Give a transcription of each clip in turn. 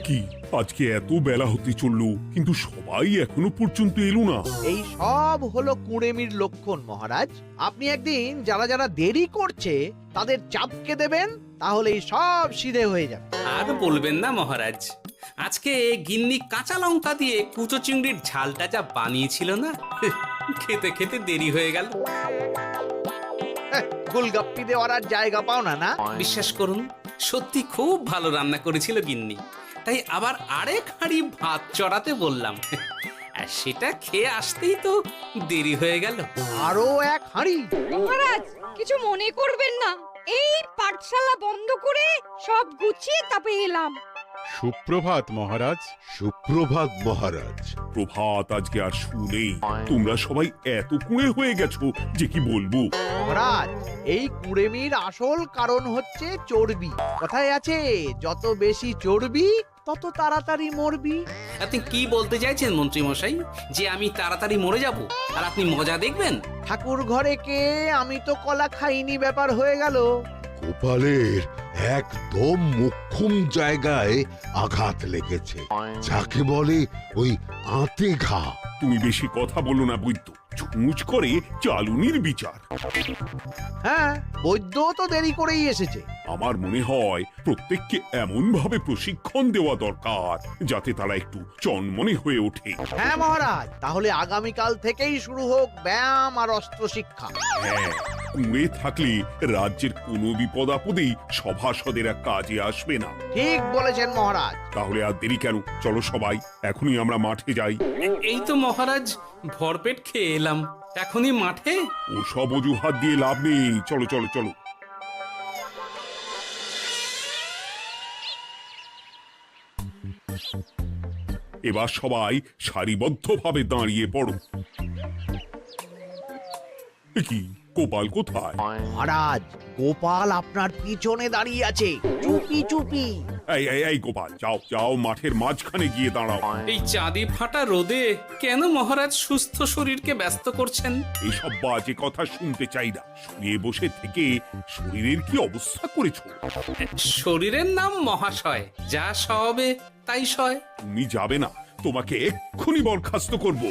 কি আজকে এত বেলা হতে চললো কিন্তু সবাই এখনো পর্যন্ত এলো না। এই সব হলো কুঁড়েমির লক্ষণ মহারাজ। আপনি একদিন যারা যারা দেরি করছে তাদের চাপকে দেবেন, তাহলেই সব সিধে হয়ে যাবে। আর বলবেন না মহারাজ, আজকে গিন্নি কাঁচা লঙ্কা দিয়ে কুচো চিংড়ির ঝালটা যা বানিয়েছিল না, খেতে খেতে দেরি হয়ে গেল। গোলগাপ্পি দেওয়ার আর জায়গা পাও না, না? বিশ্বাস করুন, সত্যি খুব ভালো রান্না করেছিল গিন্নি, তাই আবার আরেক হাঁড়ি ভাত চড়াতে বললাম। আর সেটা খেয়ে আসতেই তো দেরি হয়ে গেল। আরো এক হাঁড়ি? মহারাজ কিছু মনে করবেন না, এই পাঠশালা বন্ধ করে সব গুছিয়ে তাপে এলাম। সুপ্রভাত মহারাজ। সুপ্রভাত মহারাজ। প্রভাত আজকে আর শুনেই তোমরা সবাই এত কুঁড়ে হয়ে গেছো যে কি বলবো। মহারাজ, এই কুঁড়েমির আসল কারণ হচ্ছে চর্বি। কথায় আছে, যত বেশি চর্বি তত তাড়াতাড়ি মরবি। আপনি কি বলতে চাইছেন মন্ত্রী মশাই, যে আমি তাড়াতাড়ি মরে যাব আর আপনি মজা দেখবেন? ঠাকুর ঘরে কে, আমি তো কলা খাইনি ব্যাপার হয়ে গেল। গোপালের একদম মোক্ষম জায়গায় আঘাত লেগেছে, যাকে বলে ওই আঁতে ঘা। তুমি বেশি কথা বলো না বৈদ্য, ছুঁচ করে চালুনির বিচার। হ্যাঁ, বৈদ্য তো দেরি করেই এসেছে। আমার মনে হয় প্রত্যেককে এমন ভাবে প্রশিক্ষণ দেওয়া দরকার যাতে তারা একটু চনমনে হয়ে ওঠে। হ্যাঁ মহারাজ, তাহলে আগামীকাল থেকেই শুরু হোক ব্যায়াম আর অস্ত্র শিক্ষা। হ্যাঁ, কুঁড়ে থাকলে রাজ্যের কোনো বিপদ আপদেই সভাসদেরা কাজে আসবে না। ঠিক বলেছেন মহারাজ। তাহলে আর দেরি কেন, চলো সবাই এখনই আমরা মাঠে যাই। এই তো মহারাজ ভরপেট খেয়ে এলাম, এখনই মাঠে? ওসব অজুহাত দিয়ে লাভ নেই, চলো চলো চলো। এবার সবাই সারিবদ্ধভাবে দাঁড়িয়ে পড়ো। কি গোপাল কোথায়? মহারাজ, গোপাল আপনার পিছনে দাঁড়িয়ে আছে, চুপি চুপি। এই এই এই গোপাল, যাও যাও মাঠের মাঝখানে গিয়ে দাঁড়াও। এই চাঁদি ফাটা রোদে কেন মহারাজ সুস্থ শরীরকে ব্যস্ত করছেন? এইসব বাজে কথা শুনতে চাই না। শুয়ে বসে থেকে শরীরের কি অবস্থা করেছো? শরীরের নাম মহাশয়, যা সবে তাই সয়। তুমি যাবে না, তোমাকে এক্ষুনি বরখাস্ত করব।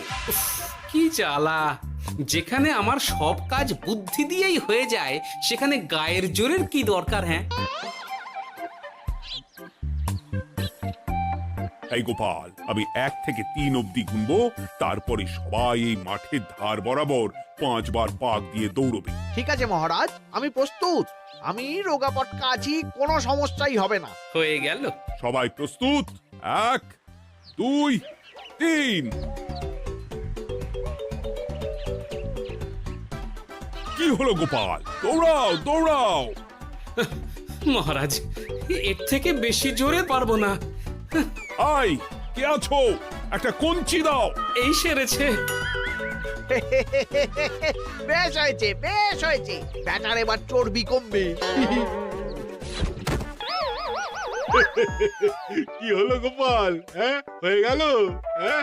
কি জ্বালা! যেখানে আমার সব কাজ বুদ্ধি দিয়েই হয়ে যায়, সেখানে গায়ের জোরের কি দরকার? হ্যাঁ, এই গোপাল, আমি 1 থেকে 3 অব্দি গুনবো, তারপরে সবাই এই মাঠের ধার বরাবর 5 বার পাক দিয়ে দৌড়বে। ঠিক আছে মহারাজ, আমি প্রস্তুত। আমি রোগা পটকা আছি, কোনো সমস্যাই হবে না। হয়ে গেল। সবাই প্রস্তুত? 1 2 3। কি হলো গোপাল, দৌড়াও দৌড়াও। মহারাজ, এর থেকে বেশি জোরে পারবো না। আই, কে আছো? একটা কঞ্চি দাও। এই সেরেছে। বেশ হয়েছে, বেশ হয়েছে। ব্যাটার এবার চর্বি কমবে। কি হলো গোপাল? হ্যাঁ, হয়ে গেল? হ্যাঁ?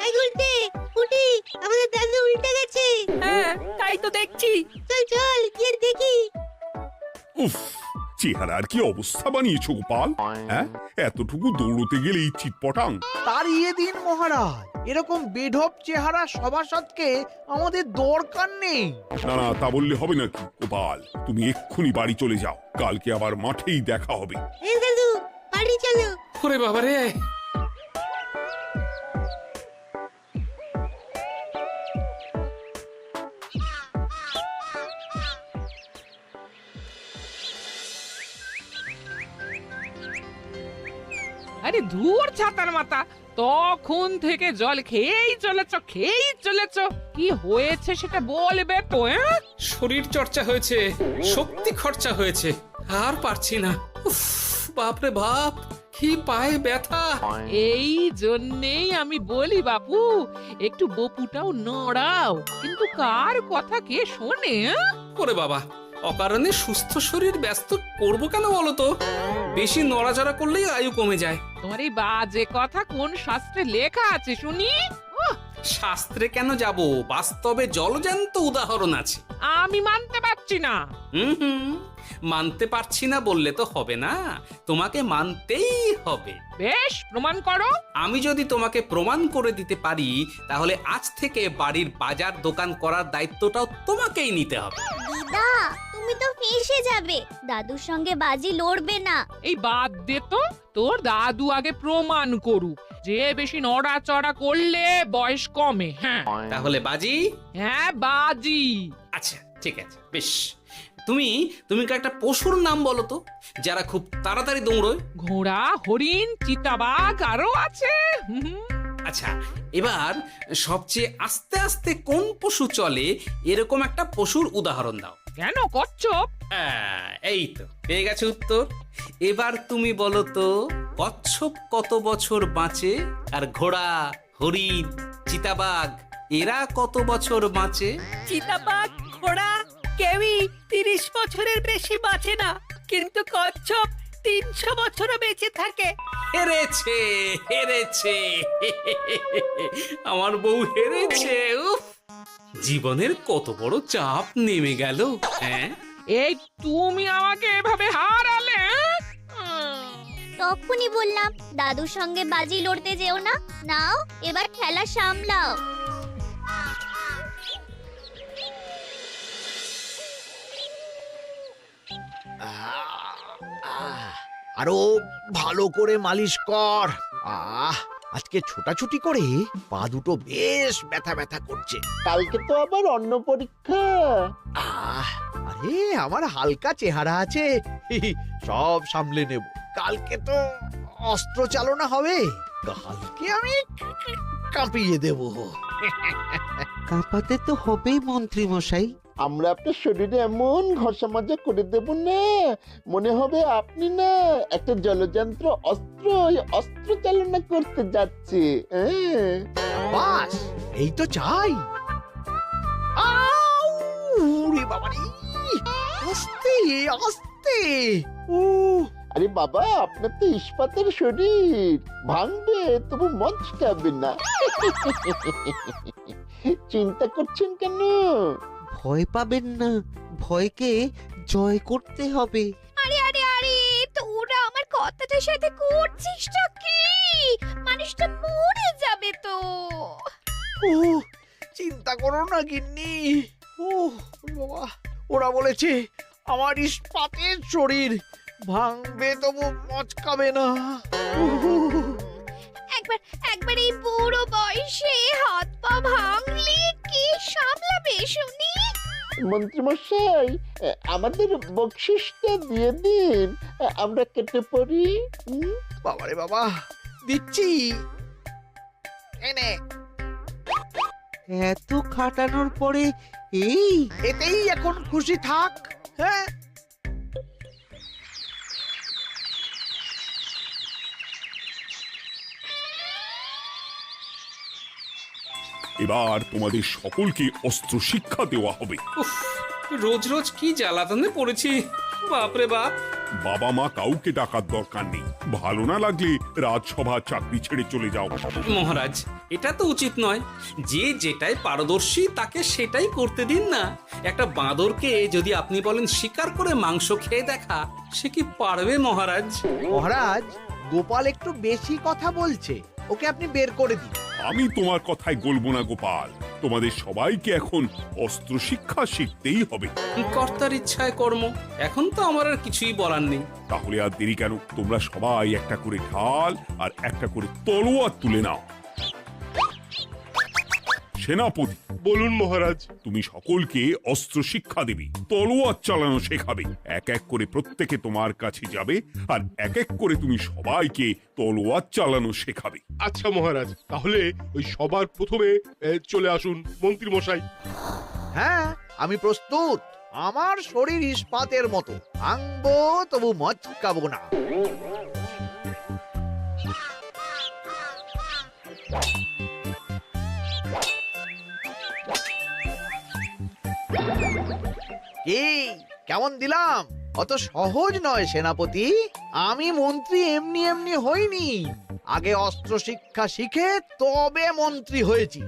এই উল্টে উঠি, আমাদের দাদু উল্টে গেছে। হ্যাঁ, তাই তো দেখছি। চল চল গিয়ে দেখি। উফ, চেহারার কি অবস্থা বানিয়েছো গোপাল? হ্যাঁ, এতটুকু দৌড়তে গেলেই চিটপটাং। তাড়িয়ে দিন মহারাজ, এরকম বেঢপ চেহারা সভাসদকে আমাদের দরকার নেই। না না, তা বললে হবে নাকি গোপাল? তুমি এক্ষুনি বাড়ি চলে যাও, কালকে আবার মাঠেই দেখা হবে। এই দাদু বাড়ি চলো। ওরে বাবারে! আরে ধুর ছাতার মাথা, তখন থেকে জল খেয়েই চলেছ। কি হয়েছে সেটা বলবে তো? শরীর চর্চা হয়েছে, শক্তি খরচা হয়েছে, আর পারছি না। উফ, বাপরে বাপ, কি পায়ে ব্যথা! এই জন্যেই আমি বলি বাপু, একটু বপুটাও নড়াও, কিন্তু কার কথা কে শোনে? ওরে বাবা, অকারণে সুস্থ শরীর ব্যস্ত করবো কেন বলো তো? বেশি নড়াচড়া করলেই আয়ু কমে যায়। তোমার এই বাজে কথা কোন শাস্ত্রে লেখা আছে শুনি? শাস্ত্রে কেন যাব, বাস্তবে জলজ্যান্ত উদাহরণ আছে। আমি মানতে পারছি না। হুম, মানতে পারছি না বললে তো হবে না, তোমাকে মানতেই হবে। বেশ, প্রমাণ করো। আমি যদি তোমাকে প্রমাণ করে দিতে পারি, তাহলে আজ থেকে বাড়ির বাজার দোকান করার দায়িত্বটাও তোমাকেই নিতে হবে। দিদা, তুমি তো ফেঁসে যাবে, দাদুর সঙ্গে বাজি লড়বে না। এই বাদ দে তো, তোর দাদু আগে প্রমাণ করুক যে বেশি নড়াচড়া করলে বয়স কমে। হ্যাঁ তাহলে বাজি? হ্যাঁ, বাজি। আচ্ছা ঠিক আছে, বেশ। তুমি তুমি একটা পশুর নাম বলো তো, যারা খুব তাড়াতাড়ি দৌড়য়। ঘোড়া, হরিণ, চিতাবাঘ আরো আছে। আচ্ছা, এবার সবচেয়ে আস্তে আস্তে কোন পশু চলে, এরকম একটা পশুর উদাহরণ দাও। কেন, কচ্ছপ? এই তো পেয়ে গেছে উত্তর। এবার তুমি বলো তো, কচ্ছপ কত বছর বাঁচে, আর ঘোড়া, হরিণ, চিতাবাঘ এরা কত বছর বাঁচে? চিতাবাঘ, ঘোড়া কেউই 30 বছরের বেশি বাঁচে না, কিন্তু কচ্ছপ 300 বছরও বেঁচে থাকে। হেরেছে, হেরেছে, আমার বউ হেরেছে। উফ, জীবনের কত বড় চাপ নেমে গেল। হ্যাঁ, এই তুমি আমাকে এভাবে হারালে। তখনই বললাম দাদুর সঙ্গে বাজি লড়তে যেও না। নাও এবার খেলা সামলাও। আরো ভালো করে মালিশ কর। আজকে ছোটাছুটি করে পা দুটো বেশ ব্যথা ব্যথা করছে। কালকে তো আবার অন্য পরীক্ষা। আরে আমার হালকা চেহারা আছে, সব সামলে নেব। কালকে তো অস্ত্র চালনা হবে, কালকে আমি কাঁপিয়ে দেব। কাঁপাতে তো হবেই মন্ত্রী মশাই। আমরা আপনার শরীরে এমন ঘষা মাজা করে দেব না, মনে হবে আপনি না একটা জলযন্ত্র অস্ত্র চালনা করতে যাচ্ছে। বাস এই তো চাই। বাবারে, আস্তে আস্তে। আরে বাবা, আপনার তো ইস্পাতের শরীর, ভাঙবে তবু মচকাবে না। চিন্তা করছেন কেন? ভয় পাবেন না, ভয়কে জয় করতে হবে। আরে আরে আরে, তোরা আমার কথাটার সাথে করছিসটা কি? মানুষটা মরে যাবে তো। চিন্তা করো না গিন্নি। বাবা, ওরা বলেছে আমার ইস্পাতের শরীর, ভাঙবে তবু মচকাবে না। একবার এই বুড়ো বয়সে হাত পা ভাঙলে কি সামলাবে শুনি? মন্ত্রী মশাই, আমাদের বকশিসটা দিয়ে দিন, আমরা কেটে পড়ি। বাবারে বাবা, দিচ্ছি, এনে। এত খাটানোর পরে এতেই এখন খুশি থাক। হ্যাঁ, এবার তোমাদের সকলকে অস্ত্র শিক্ষা দেওয়া হবে। উফ, রোজ রোজ কি জ্বালাতনে পড়েছি, বাপরে বাপ। বাবা মা কাউকে ডাকার দরকার নেই, ভালো না লাগলে রাজসভা চাকরি ছেড়ে চলে যাও। মহারাজ, এটা তো উচিত নয়। যে যেটাই পারদর্শী তাকে সেটাই করতে দিন না। একটা বাঁদরকে যদি আপনি বলেন শিকার করে মাংস খেয়ে দেখা, সে কি পারবে মহারাজ? মহারাজ, গোপাল একটু বেশি কথা বলছে, ওকে আপনি বের করে দিন। আমি তোমার কথায় গলবো না গোপাল, তোমাদের সবাইকে এখন অস্ত্র শিক্ষা শিখতেই হবে। কর্তার ইচ্ছায় কর্ম, এখন তো আমার আর কিছুই বলার নেই। তাহলে আর দেরি কেন, তোমরা সবাই একটা করে ঢাল আর একটা করে তলোয়ার তুলে নাও। সেনাপতি, বলুন মহারাজ। তুমি সকলকে অস্ত্র শিক্ষা দেবে, তলোয়ার চালানো শেখাবে। এক এক করে প্রত্যেকে তোমার কাছে যাবে আর এক এক করে তুমি সবাইকে তলোয়ার চালানো শেখাবে। আচ্ছা মহারাজ, তাহলে ওই সবার প্রথমে চলে আসুন মন্ত্রী মশাই। হ্যাঁ, আমি প্রস্তুত। আমার শরীর ইস্পাতের মতো, ভাঙবো তবু মচকাবো না। কি কেমন দিলাম? অত সহজ নয় সেনাপতি। আমি মন্ত্রী এমনি এমনি হইনি, আগে অস্ত্র শিক্ষা শিখে তবে মন্ত্রী হয়েছি।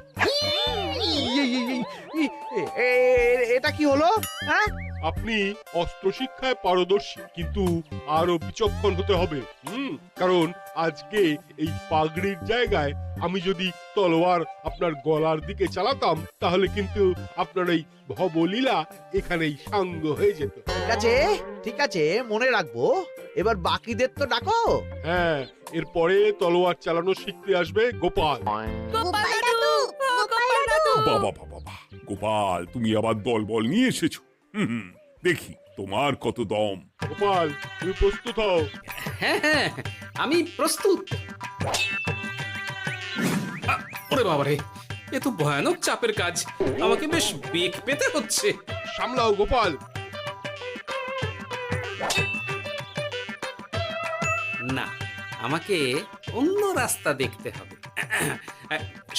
এটা কি হলো? হ্যাঁ, আপনি অস্ত্র শিক্ষায় পারদর্শী, কিন্তু আরো বিচক্ষণ হতে হবে। কারণ আজকে এই পাগড়ির জায়গায় আমি যদি তলোয়ার আপনার গলার দিকে চালাতাম, তাহলে কিন্তু আপনার এই ভবলীলা এখানেই সাঙ্গ হয়ে যেত। ঠিক আছে, ঠিক আছে, মনে রাখবো। এবার বাকিদের তো ডাকো। হ্যাঁ, এরপরে তলোয়ার চালানো শিখতে আসবে গোপাল। গোপাল দাদু, গোপাল দাদু। বাবা বাবা বাবা, গোপাল তুমি আবার দলবল নিয়ে এসেছো। হুম, দেখি তোমার কত দম। গোপাল, তুমি প্রস্তুত হও। হ্যাঁ হ্যাঁ, আমি প্রস্তুত। ওরে বাবারে, এ তো ভয়ানক চাপের কাজ, আমাকে বেশ বেগ পেতে হচ্ছে। সামলাও গোপাল। না, আমাকে অন্য রাস্তা দেখতে হবে।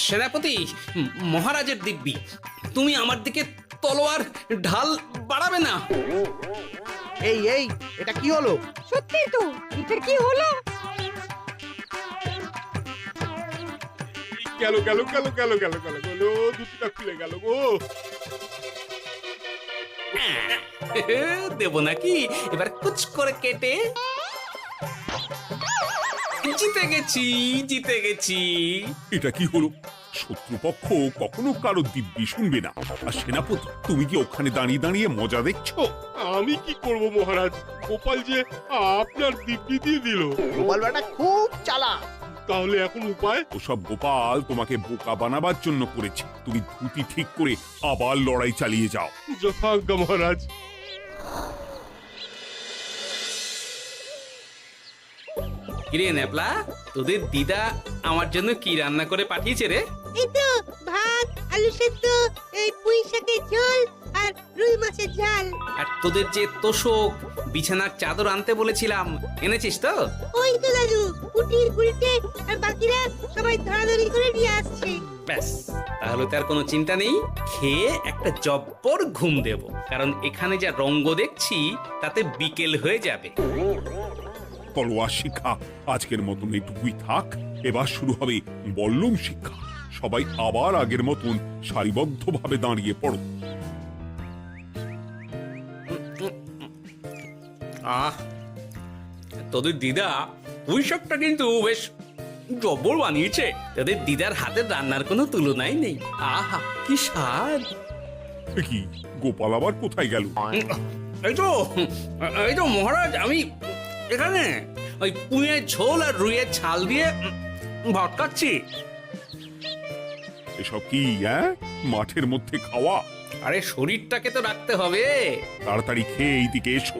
সেনাপতি, মহারাজের দিব্যি, তুমি আমার দিকে তলোয়ার ঢাল বাড়াবে না। এই এই, এটা কি হলো? সত্যি তো, এটা কি হলো? গেল গেল গেল গেল গেল গেল গেল, দুটিটা খুলে গেল গো। দেব নাকি এবার কুচ করে কেটে? জিতে গেছি, জিতে গেছি। এটা কি হলো? শত্রুপক্ষ কখনো কারো দিব্যি শুনবে না। আর সেনাপতি, তুমি কি ওখানে দাঁড়িয়ে দাঁড়িয়ে মজা দেখছো? আমি কি করব মহারাজ, গোপাল যে আপনার দিব্যি দিয়ে দিল। গোপাল বেটা খুব চালাক। তাহলে এখন উপায়? ওসব গোপাল তোমাকে বোকা বানাবার জন্য করেছে। তুমি ধুতি ঠিক করে আবার লড়াই চালিয়ে যাও। যথাজ্ঞা মহারাজ। কিরে ন্যাপলা, তোদের দিদা আমার জন্য কি রান্না করে পাঠিয়েছে রে? এই তো ভাত, আলু সেদ্ধ, এই পুঁই শাকের ঝোল আর রুই মাছের ঝাল। আর তোদের যে তোষক, বিছানার চাদর আনতে বলেছিলাম, এনেছিস তো? ওই তো দাদু, কুটির গুলটে আর বাকিরা সবাই ধরাধরি করে নিয়ে আসছে। ব্যাস, তাহলে তার কোনো চিন্তা নেই। খেয়ে একটা জব্বর ঘুম দেব, কারণ এখানে যা রঙ্গ দেখছি তাতে বিকেল হয়ে যাবে। তলোয়ার শিক্ষা আজকের মতন এটুকুই থাক। এবার শুরু হবে বল্লম শিক্ষা। সবাই আবার আগের মতন সারিবদ্ধভাবে দাঁড়িয়ে পড়ো। আহ, তোদের দিদা পুঁই শাকটা কিন্তু বেশ জব্বর বানিয়েছে। তোদের দিদার হাতের রান্নার কোনো তুলনাই নেই। আহা, কি স্বাদ! কি গোপাল আবার কোথায় গেল? এই তো মহারাজ, আমি এখানে ওই পুঁয়ের ঝোল আর রুইয়ের ছাল দিয়ে ভাত খাচ্ছি। এসব কি মাঠের মধ্যে খাওয়া? আরে শরীরটাকে তো রাখতে হবে। তাড়াতাড়ি খেয়ে এইদিকে এসো।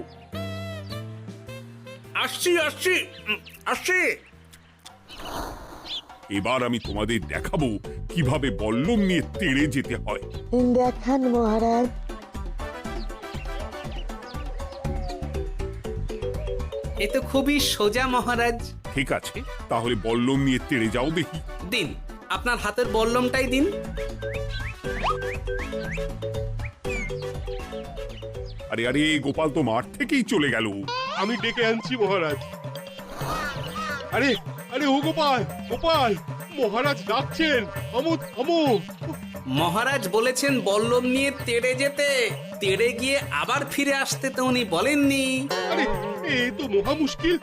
আসছি আসছি আসছি। এবার আমি তোমাদের দেখাবো কিভাবে বল্লম নিয়ে তেড়ে যেতে হয়। দেখান মহারাজ। এ তো খুবই সোজা মহারাজ। ঠিক আছে, তাহলে বল্লম নিয়ে তেড়ে যাও দেখি। দিন, আপনার হাতের বল্লমটাই দিন। আরে আরে, গোপাল তো মাঠ থেকেই চলে গেল। আমি ডেকে আনছি মহারাজ। আরে আরে, ও গোপাল, গোপাল, মহারাজ ডাকছেন। আমোদ আমোদ। মহারাজ বলেছেন বল্লম নিয়ে তেড়ে যেতে। তেড়ে গিয়ে আবার ফিরে আসতে তো উনি বলেননি। আরে, এ তো মহা মুশকিল।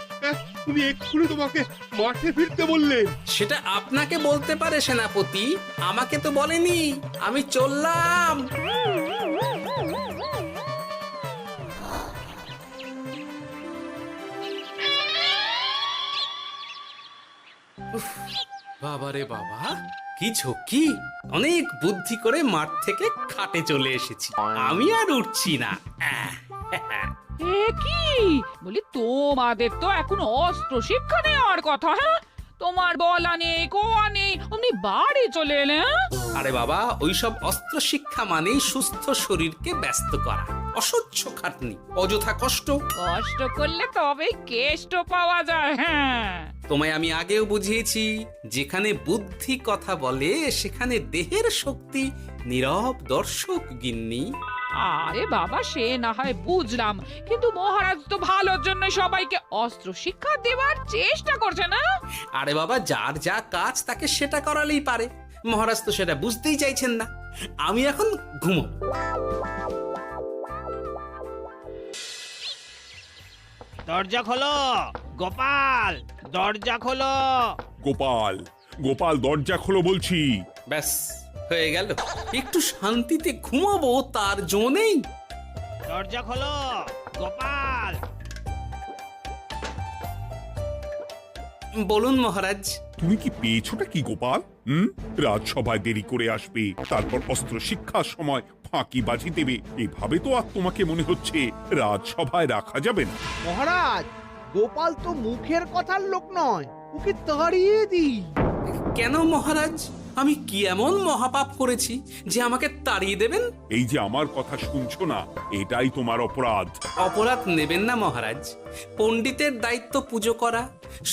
উনি এক্ষুনি তোমাকে মাঠে ফিরতে বললেন। সেটা আপনাকে বলতে পারে সেনাপতি, আমাকে তো বলেনি। আমি চললাম। বাবারে বাবা, কি ঝক্কি! অনেক বুদ্ধি করে মাঠ থেকে খাটে চলে এসেছি। আমি আর উঠছি না। এ কি বলি, তোমাদের তো এখন অস্ত্র শিক্ষা নেওয়ার কথা। হ্যাঁ, তোমার বলা নেই, কোয়া নেই, অমনি বাড়ি চলে এলে। আরে বাবা, ওইসব অস্ত্র শিক্ষা মানেই সুস্থ শরীরকে ব্যস্ত করা, অসহ্য খাটনি, অযথা কষ্ট। কষ্ট করলে তবেই কেষ্ট পাওয়া যায়। হ্যাঁ, তোমায় আমি আগেও বুঝিয়েছি, যেখানে বুদ্ধি কথা বলে সেখানে দেহের শক্তি নীরব দর্শক গিন্নি। আরে বাবা, সে না হয় বুঝলাম, কিন্তু মহারাজ তো ভালোর জন্য সবাইকে অস্ত্র শিক্ষা দেওয়ার চেষ্টা করছে না? আরে বাবা, যার যা কাজ তাকে সেটা করালেই পারে। মহারাজ তো সেটা বুঝতেই চাইছেন না। আমি এখন ঘুমো। দরজা খোলো গোপাল, দরজা খোলো। গোপাল, গোপাল দরজা খোলো বলছি। ব্যাস হয়ে গেল, একটু শান্তিতে ঘুমাবো তার জো নেই। দরজা খোলো গোপাল। বলুন মহারাজ। তুমি কি পেয়েছোটা কি গোপাল? রাজসভায় দেরি করে আসবে, তারপর অস্ত্র শিক্ষার সময় ফাঁকিবাজি দেবে, এভাবে তো আর তোমাকে মনে হচ্ছে রাজসভায় রাখা যাবে না। মহারাজ, গোপাল তো মুখের কথার লোক নয়, ওকে তাড়িয়ে দিই। কেন মহারাজ? আমি কি এমন মহাপাপ করেছি যে আমাকে তাড়িয়ে দেবেন? এই যে আমার কথা শুনছো না, এটাই তোমার অপরাধ। অপরাধ নেবেন না মহারাজ। পণ্ডিতের দায়িত্ব পুজো করা,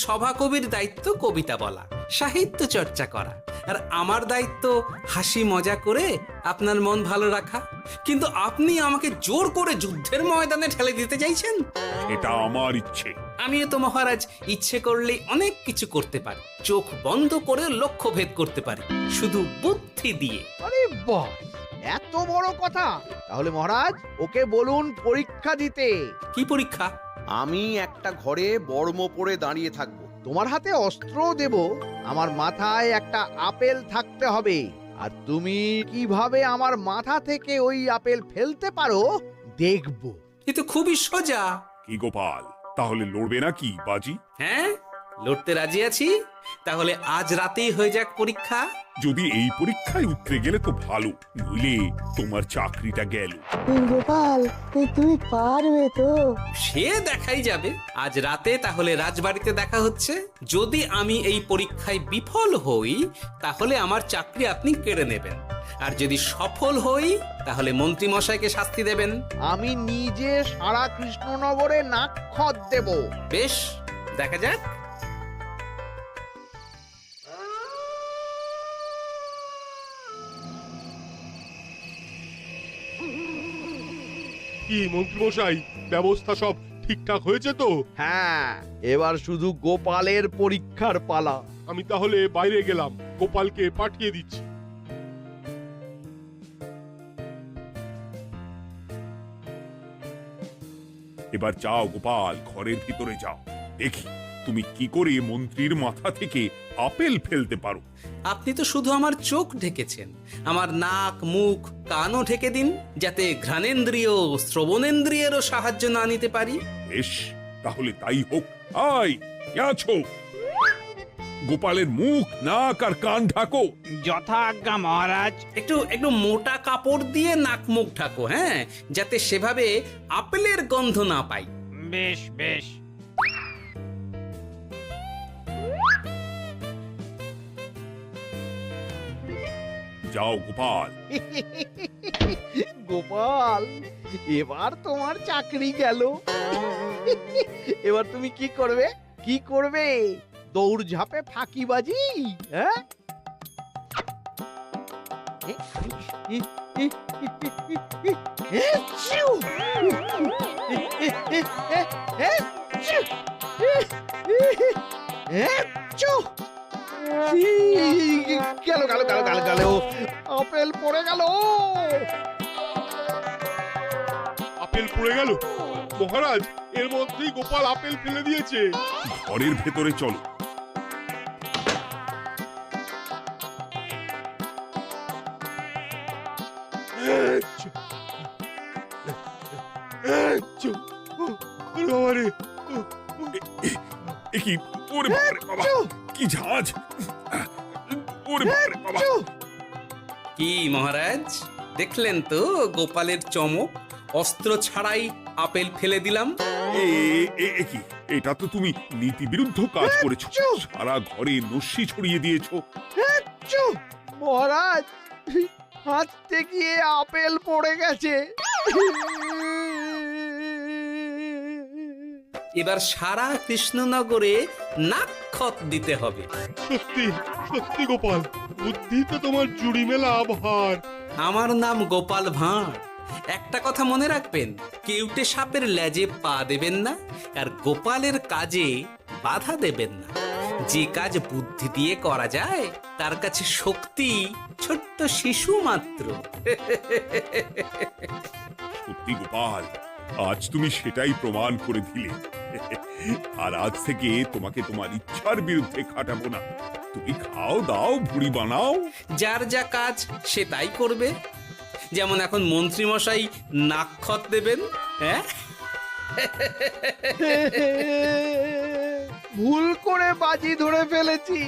সভাকবির দায়িত্ব কবিতা বলা, সাহিত্য চর্চা করা, আর আমার দায়িত্ব হাসি মজা করে আপনার মন ভালো রাখা। কিন্তু আপনি আমাকে জোর করে যুদ্ধের ময়দানে ঠেলে দিতে চাইছেন। এটা আমার ইচ্ছে। আমিও তো মহারাজ ইচ্ছে করলেই অনেক কিছু করতে পারি। চোখ বন্ধ করে লক্ষ্য ভেদ করতে পারি, শুধু বুদ্ধি দিয়ে। আরে বাহ, এত বড় কথা! তাহলে মহারাজ, ওকে বলুন পরীক্ষা দিতে। কি পরীক্ষা? আমি একটা ঘরে বর্ম পরে দাঁড়িয়ে থাকবো, তোমার হাতে অস্ত্র দেব, আমার মাথায় একটা আপেল থাকতে হবে, আর তুমি কিভাবে আমার মাথা থেকে ওই আপেল ফেলতে পারো দেখব। এ তো খুবই সোজা। কি গোপাল, তাহলে লড়বে নাকি বাজি? হ্যাঁ, লড়তে রাজি আছি। তাহলে আজ রাতেই হয়ে যাক পরীক্ষা। যদি এই পরীক্ষায় উতরে গেলে তো ভালো, নইলে তোমার চাকরিটা গেল। গোপাল, তুমি পারবে তো? সে দেখাই যাবে। আজ রাতে তাহলে রাজবাড়িতে দেখা হচ্ছে। যদি আমি এই পরীক্ষায় বিফল হই, তাহলে আমার চাকরি আপনি কেড়ে নেবেন, আর যদি সফল হই তাহলে মন্ত্রী মশাইকে শাস্তি দেবেন। আমি নিজে সারা কৃষ্ণনগরে নাক্ষত দেব। বেশ, দেখা যাক। কি মন্ত্রীমশাই, ব্যবস্থা সব ঠিকঠাক হয়েছে তো? হ্যাঁ, এবার শুধু গোপালের পরীক্ষার পালা। আমি তাহলে বাইরে গেলাম, গোপালকে পাঠিয়ে দিচ্ছি। এবার যাও গোপাল, ঘরের ভিতরে যাও, দেখি তুমি কি করে মন্ত্রীর মাথা থেকে আপেল ফেলতে পারো। আপনি তো শুধু আমার চোখ ঢেকেছেন, আমার নাক মুখ কানও ঢেকে দিন, যাতে ঘ্রাণেন্দ্রিয় শ্রবণেন্দ্রিয়েরও সাহায্য না নিতে পারি। বেশ, তাহলে তাই হোক। আয়, কে আছো? গোপালের মুখ নাক আর কান ঢাকো। যথা আজ্ঞা মহারাজ। একটু মোটা কাপড় দিয়ে নাক মুখ ঢাকো, হ্যাঁ, যাতে সেভাবে আপেলের গন্ধ না পাই। বেশ বেশ। যাও গোপাল। গোপাল, এবার তোমার চাকরি গেল। এবার তুমি কি করবে? কি করবে? দৌড় ঝাঁপে ফাঁকিবাজি? হ্যাঁ, গেল গেল গেল গেল গেল, আপেল পড়ে গেল। আপেল পড়ে গেল? মহারাজ, এর মধ্যেই গোপাল আপেল ফেলে দিয়েছে। ঘরের ভেতরে চলো। কি ওরে বাবারে বাবা, কি ঝাঁজ! ওরে বাবারে বাবা। কি মহারাজ, দেখলেন তো গোপালের চমক? অস্ত্র ছাড়াই আপেল ফেলে দিলাম। কি, এটা তো তুমি নীতি বিরুদ্ধ কাজ করেছো। সারা ঘরে নস্যি ছড়িয়ে দিয়েছো। মহারাজ, হাতে গিয়ে আপেল পড়ে গেছে। এবার সারা কৃষ্ণনগরে নাক্ষত দিতে হবে। সত্যি সত্যি গোপাল, বুদ্ধি তো তোমার জুড়ি মেলা আভার। আমার নাম গোপাল ভাঁড়। একটা কথা মনে রাখবেন, কেউটে সাপের লেজে পা দেবেন না, আর গোপালের কাজে বাধা দেবেন না। যে কাজ বুদ্ধি দিয়ে করা যায় তার কাছে শক্তি ছোট্ট শিশু মাত্র। সত্যি গোপাল, আজ তুমি সেটাই প্রমাণ করে দিলে। আর আজ থেকে তোমাকে তোমার ইচ্ছার বিরুদ্ধে খাটাবো না। তুমি খাও দাও, ভুড়ি বানাও। যার যা কাজ সে তাই করবে। যেমন এখন মন্ত্রী মশাই নাক্ষত দেবেন। হ্যাঁ, ভুল করে বাজি ধরে ফেলেছি,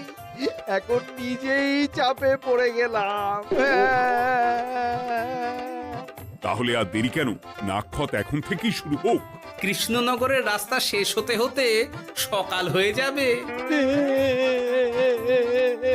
এখন নিজেই চাপে পড়ে গেলাম। তাহলে আর দেরি কেন? নাক্ষত এখন থেকেই শুরু হোক। কৃষ্ণনগরের রাস্তা শেষ হতে হতে সকাল হয়ে যাবে।